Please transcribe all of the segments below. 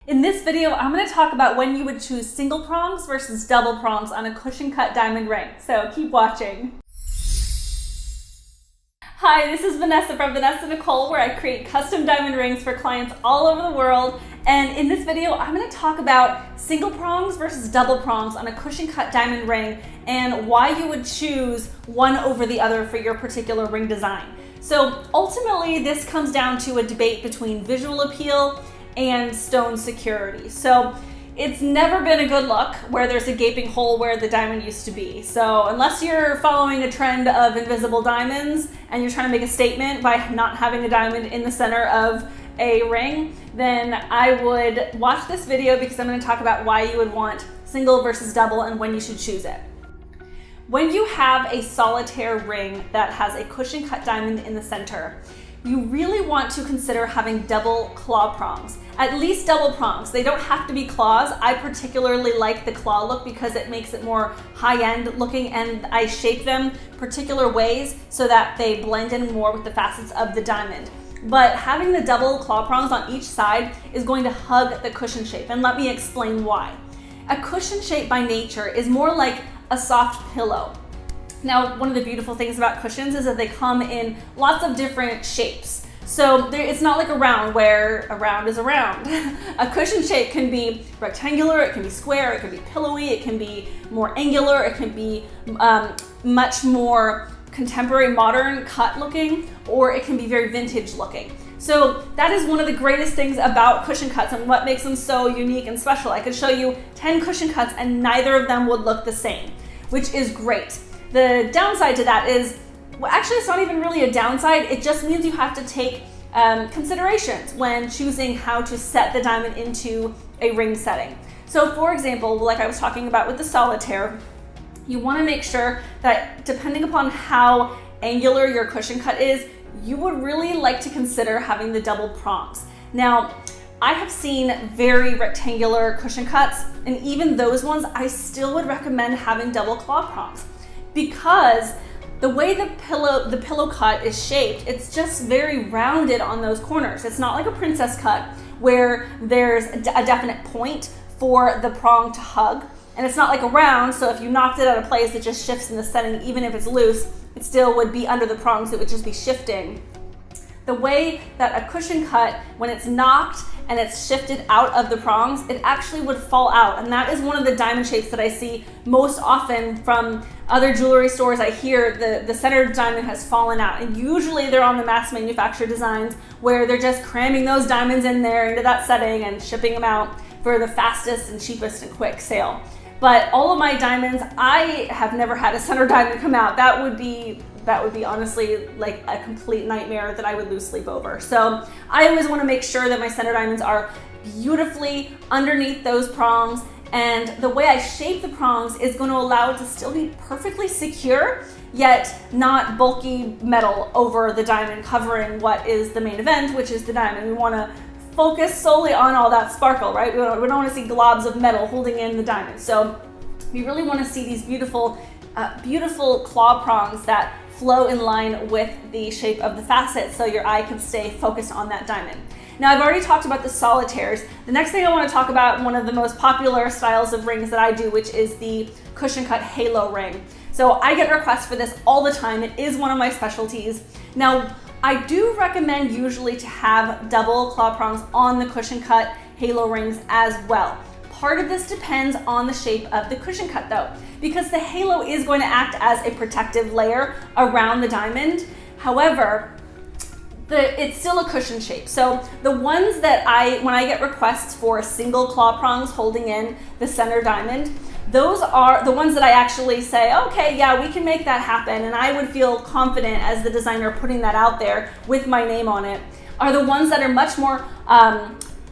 In this video, I'm going to talk about when you would choose single prongs versus double prongs on a cushion cut diamond ring. So keep watching. Hi, this is Vanessa from Vanessa Nicole, where I create custom diamond rings for clients all over the world. And in this video, I'm going to talk about single prongs versus double prongs on a cushion cut diamond ring and why you would choose one over the other for your particular ring design. So ultimately, this comes down to a debate between visual appeal and stone security. So it's never been a good look where there's a gaping hole where the diamond used to be. So unless you're following a trend of invisible diamonds and you're trying to make a statement by not having a diamond in the center of a ring, then I would watch this video because I'm going to talk about why you would want single versus double and when you should choose it. When you have a solitaire ring that has a cushion cut diamond in the center, you really want to consider having double claw prongs, at least double prongs. They don't have to be claws. I particularly like the claw look because it makes it more high-end looking, and I shape them particular ways so that they blend in more with the facets of the diamond. But having the double claw prongs on each side is going to hug the cushion shape, and let me explain why. A cushion shape by nature is more like a soft pillow. Now, one of the beautiful things about cushions is that they come in lots of different shapes. So it's not like a round where a round is a round. A cushion shape can be rectangular, it can be square, it can be pillowy, it can be more angular, it can be much more contemporary, modern cut looking, or it can be very vintage looking. So that is one of the greatest things about cushion cuts and what makes them so unique and special. I could show you 10 cushion cuts and neither of them would look the same, which is great. The downside to that is, well, actually it's not even really a downside, it just means you have to take considerations when choosing how to set the diamond into a ring setting. So for example, like I was talking about with the solitaire, you want to make sure that depending upon how angular your cushion cut is, you would really like to consider having the double prongs. Now, I have seen very rectangular cushion cuts, and even those ones, I still would recommend having double claw prongs, because the way the pillow cut is shaped, it's just very rounded on those corners. It's not like a princess cut where there's a definite point for the prong to hug. And it's not like a round, so if you knocked it out of place, it just shifts in the setting. Even if it's loose, it still would be under the prongs, it would just be shifting. The way that a cushion cut, when it's knocked and it's shifted out of the prongs, it actually would fall out. And that is one of the diamond shapes that I see most often from other jewelry stores. I hear the center diamond has fallen out. And usually they're on the mass manufactured designs where they're just cramming those diamonds in there into that setting and shipping them out for the fastest and cheapest and quick sale. But all of my diamonds, I have never had a center diamond come out. That would be honestly like a complete nightmare that I would lose sleep over. So I always want to make sure that my center diamonds are beautifully underneath those prongs, and the way I shape the prongs is going to allow it to still be perfectly secure, yet not bulky metal over the diamond covering what is the main event, which is the diamond. We want to focus solely on all that sparkle, right? We don't want to see globs of metal holding in the diamond. So we really want to see these beautiful claw prongs that flow in line with the shape of the facets so your eye can stay focused on that diamond. Now, I've already talked about the solitaires. The next thing I want to talk about, one of the most popular styles of rings that I do, which is the cushion cut halo ring. So I get requests for this all the time. It is one of my specialties. Now, I do recommend usually to have double claw prongs on the cushion cut halo rings as well. Part of this depends on the shape of the cushion cut though, because the halo is going to act as a protective layer around the diamond. However, it's still a cushion shape. So the ones that when I get requests for single claw prongs holding in the center diamond, those are the ones that I actually say, okay, yeah, we can make that happen. And I would feel confident as the designer putting that out there with my name on it, are the ones that are much more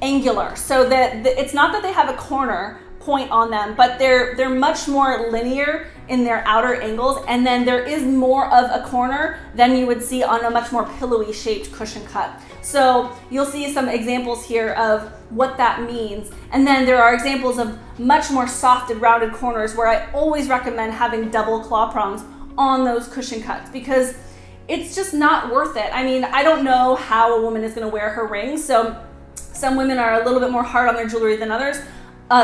angular. So that it's not that they have a corner point on them, but they're much more linear in their outer angles, and then there is more of a corner than you would see on a much more pillowy shaped cushion cut. So you'll see some examples here of what that means, and then there are examples of much more soft and rounded corners where I always recommend having double claw prongs on those cushion cuts because it's just not worth it. I mean, I don't know how a woman is going to wear her rings, so Some women are a little bit more hard on their jewelry than others.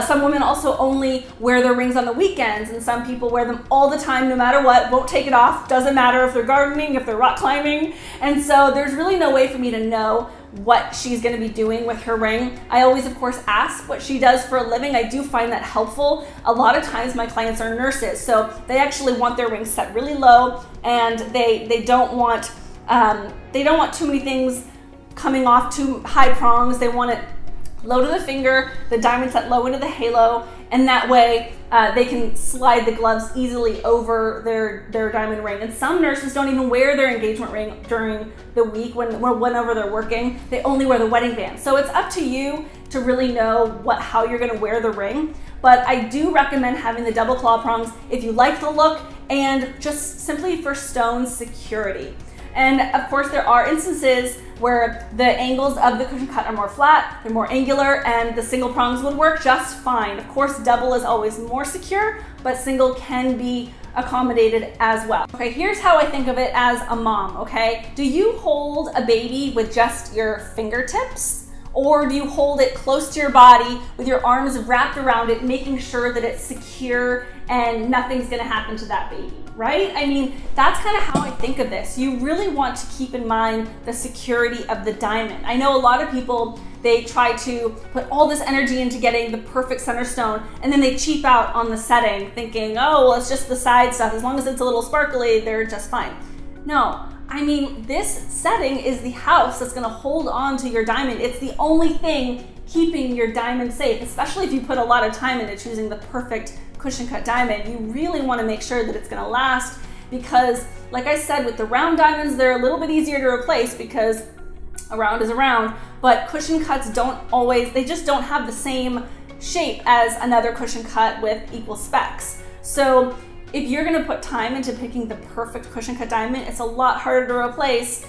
Some women also only wear their rings on the weekends, and some people wear them all the time no matter what, won't take it off, doesn't matter if they're gardening, if they're rock climbing. And so there's really no way for me to know what she's going to be doing with her ring. I always, of course, ask what she does for a living. I do find that helpful. A lot of times my clients are nurses, so they actually want their rings set really low, and they don't want too many things coming off, too high prongs. They want it low to the finger, the diamond set low into the halo, and that way they can slide the gloves easily over their diamond ring. And some nurses don't even wear their engagement ring during the week whenever they're working. They only wear the wedding band. So it's up to you to really know how you're gonna wear the ring. But I do recommend having the double claw prongs if you like the look and just simply for stone security. And of course, there are instances where the angles of the cushion cut are more flat, they're more angular, and the single prongs would work just fine. Of course, double is always more secure, but single can be accommodated as well. Okay, here's how I think of it as a mom, okay? Do you hold a baby with just your fingertips? Or do you hold it close to your body with your arms wrapped around it, making sure that it's secure and nothing's gonna happen to that baby, right? I mean, that's kind of how I think of this. You really want to keep in mind the security of the diamond. I know a lot of people, they try to put all this energy into getting the perfect center stone, and then they cheap out on the setting thinking, oh, well, it's just the side stuff. As long as it's a little sparkly, they're just fine. No. I mean, this setting is the house that's gonna hold on to your diamond. It's the only thing keeping your diamond safe, especially if you put a lot of time into choosing the perfect cushion cut diamond. You really wanna make sure that it's gonna last because, like I said, with the round diamonds, they're a little bit easier to replace because a round is a round, but cushion cuts they just don't have the same shape as another cushion cut with equal specs. So if you're gonna put time into picking the perfect cushion cut diamond, it's a lot harder to replace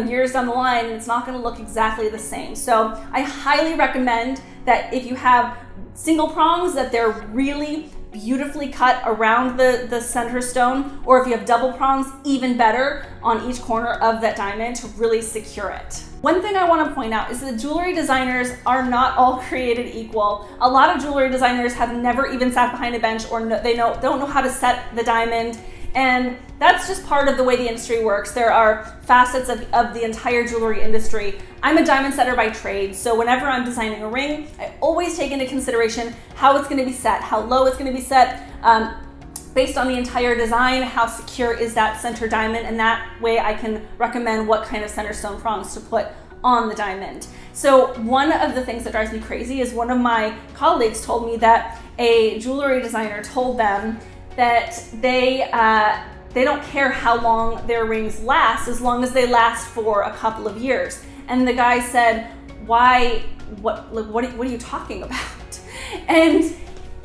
years down the line, and it's not gonna look exactly the same. So I highly recommend that if you have single prongs, that they're really beautifully cut around the center stone, or if you have double prongs, even better on each corner of that diamond to really secure it. One thing I want to point out is that jewelry designers are not all created equal. A lot of jewelry designers have never even sat behind a bench or don't know how to set the diamond, and that's just part of the way the industry works. There are facets of the entire jewelry industry. I'm a diamond setter by trade, so whenever I'm designing a ring, I always take into consideration how it's going to be set, how low it's going to be set, based on the entire design, how secure is that center diamond, and that way I can recommend what kind of center stone prongs to put on the diamond. So one of the things that drives me crazy is one of my colleagues told me that a jewelry designer told them that they don't care how long their rings last as long as they last for a couple of years. And the guy said, why, what are you talking about? And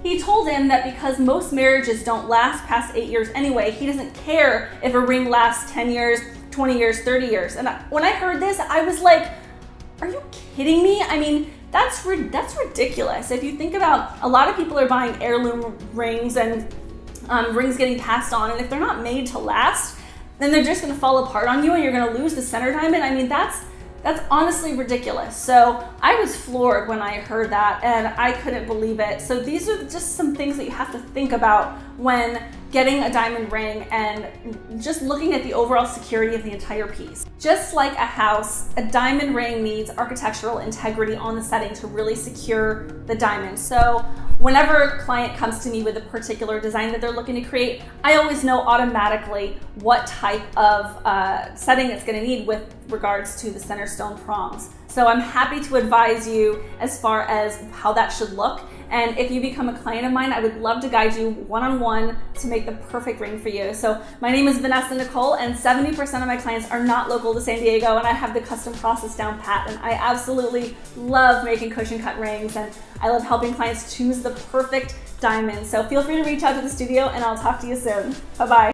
he told him that because most marriages don't last past 8 years anyway, he doesn't care if a ring lasts 10 years, 20 years, 30 years. And when I heard this, I was like, are you kidding me? I mean, that's ridiculous. If you think about, a lot of people are buying heirloom rings and rings getting passed on, and if they're not made to last, then they're just gonna fall apart on you and you're gonna lose the center diamond. I mean, that's honestly ridiculous. So I was floored when I heard that, and I couldn't believe it. So these are just some things that you have to think about when getting a diamond ring and just looking at the overall security of the entire piece. Just like a house, a diamond ring needs architectural integrity on the setting to really secure the diamond. So whenever a client comes to me with a particular design that they're looking to create, I always know automatically what type of setting it's gonna need with regards to the center stone prongs. So I'm happy to advise you as far as how that should look. And if you become a client of mine, I would love to guide you one-on-one to make the perfect ring for you. So my name is Vanessa Nicole, and 70% of my clients are not local to San Diego, and I have the custom process down pat. And I absolutely love making cushion cut rings, and I love helping clients choose the perfect diamond. So feel free to reach out to the studio, and I'll talk to you soon. Bye-bye.